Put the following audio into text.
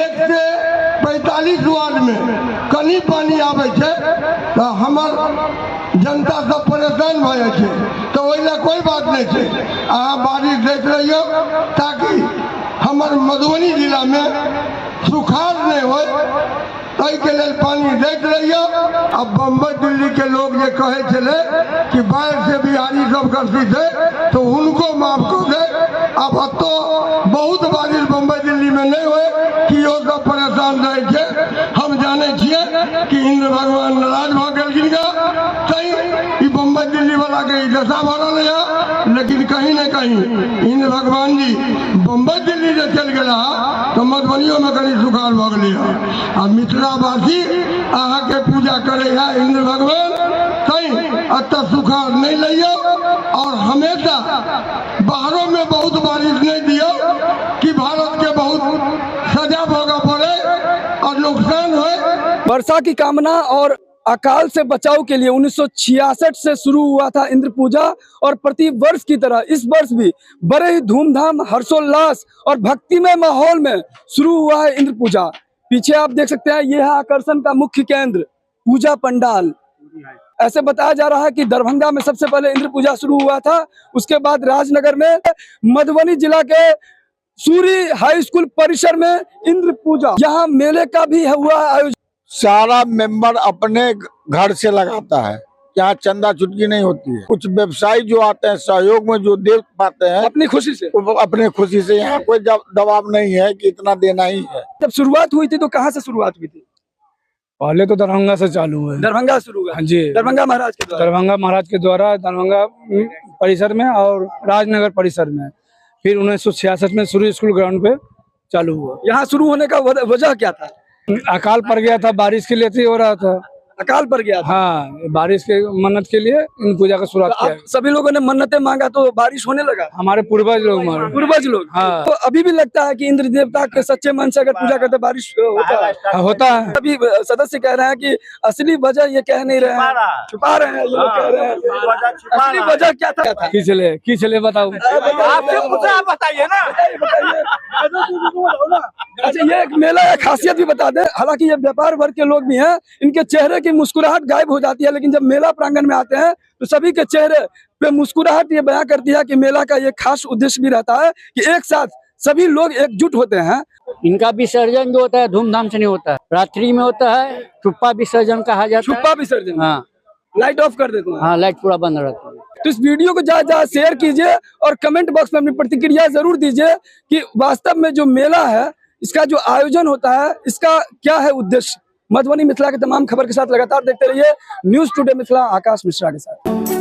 1 से 45 वार्ड में कनी पानी आवे छे तो हमर जनता सब परेशान भ जाए छे। तो ओइला कोई बात नहीं छे, अहाँ बारिश देख रहियो ताकि हमर मधुबनी जिला में सुखाड़ नहीं हो, तई के लेल पानी देख रहियो। अब बम्बई दिल्ली के लोग ये कहे चले कि बाढ़ से बिहारी सब ग्रसित है तो उनको माफ कर दे। अब तो बहुत बारिश बम्बई दिल्ली में नहीं हुए कि यो सब परेशान रहे छे। हम जाने छिए कि इंद्र भगवान नाराज भ गेलखिन कहीं बम्बई दिल्ली वाला के दशा भरल है, लेकिन कहीं न कहीं इंद्र भगवान जी बम्बई दिल्ली से चल गया तो मधुबनियों में कहीं सुखाड़ भ गई है। आ मिथिलावासी अहाँ के पूजा करे है इंद्र भगवान, कहीं अत सुखाड़ नहीं लियो और हमेशा बाहरों में बहुत बारिश नहीं दियो कि भारत के बहुत सजा भोगा पड़े और नुकसान हो। वर्षा की कामना और अकाल से बचाव के लिए 1966 से शुरू हुआ था इंद्र पूजा और प्रति वर्ष की तरह इस वर्ष भी बड़े ही धूमधाम हर्षोल्लास और भक्तिमय माहौल में शुरू हुआ है इंद्र पूजा। पीछे आप देख सकते हैं यह आकर्षण का मुख्य केंद्र पूजा पंडाल। ऐसे बताया जा रहा है कि दरभंगा में सबसे पहले इंद्र पूजा शुरू हुआ था, उसके बाद राजनगर में, मधुबनी जिला के सूरी हाई स्कूल परिसर में इंद्र पूजा, यहाँ मेले का भी हुआ आयोजन। सारा मेंबर अपने घर से लगाता है, यहाँ चंदा चुटकी नहीं होती है। कुछ व्यवसायी जो आते हैं सहयोग में जो दे पाते हैं अपनी खुशी से, अपने खुशी से, यहाँ कोई दबाव नहीं है कि इतना देना ही है। जब शुरुआत हुई थी तो कहाँ से शुरुआत हुई थी? पहले तो दरभंगा से चालू है। दरभंगा शुरू हुआ? हाँ जी, दरभंगा महाराज के द्वारा। दरभंगा महाराज के द्वारा दरभंगा परिसर में और राजनगर परिसर में, फिर 1966 में सूर्य स्कूल ग्राउंड पे चालू हुआ। यहाँ शुरू होने का वजह क्या था? अकाल पड़ गया था, बारिश के लिए हो रहा था, अकाल पड़ गया था। हाँ, बारिश के मन्नत के लिए इन पूजा का शुरुआत किया। सभी लोगों ने मन्नतें मांगा तो बारिश होने लगा। हमारे पूर्वज लोग हाँ। तो अभी भी लगता है कि इंद्र देवता के सच्चे मन से अगर पूजा करते बारिश होता है। अभी सदस्य कह रहे हैं कि असली वजह ये कह नहीं रहे हैं, छुपा रहे हैं, ये लोग कह रहे हैं। असली वजह क्या था? किसले बताओ, बताइए ना। अच्छा, ये एक मेला है, खासियत भी बता दे। हालांकि ये व्यापार वर्ग के लोग भी हैं, इनके चेहरे की मुस्कुराहट गायब हो जाती है, लेकिन जब मेला प्रांगण में आते हैं तो सभी के चेहरे पे मुस्कुराहट ये बयां करती है कि मेला का ये खास उद्देश्य भी रहता है कि एक साथ सभी लोग एकजुट होते हैं। इनका विसर्जन जो होता है धूमधाम से नहीं होता है, रात्रि में होता है, छुप्पा विसर्जन कहा जाता है। छुप्पा विसर्जन? हाँ, लाइट ऑफ कर देते हैं। हाँ, लाइट पूरा बंद रहता है। तो इस वीडियो को ज्यादा शेयर कीजिए और कमेंट बॉक्स में अपनी प्रतिक्रिया जरूर दीजिए कि वास्तव में जो मेला है, इसका जो आयोजन होता है, इसका क्या है उद्देश्य। मधुबनी मिथिला के तमाम खबर के साथ लगातार देखते रहिए न्यूज़ टुडे मिथिला, आकाश मिश्रा के साथ।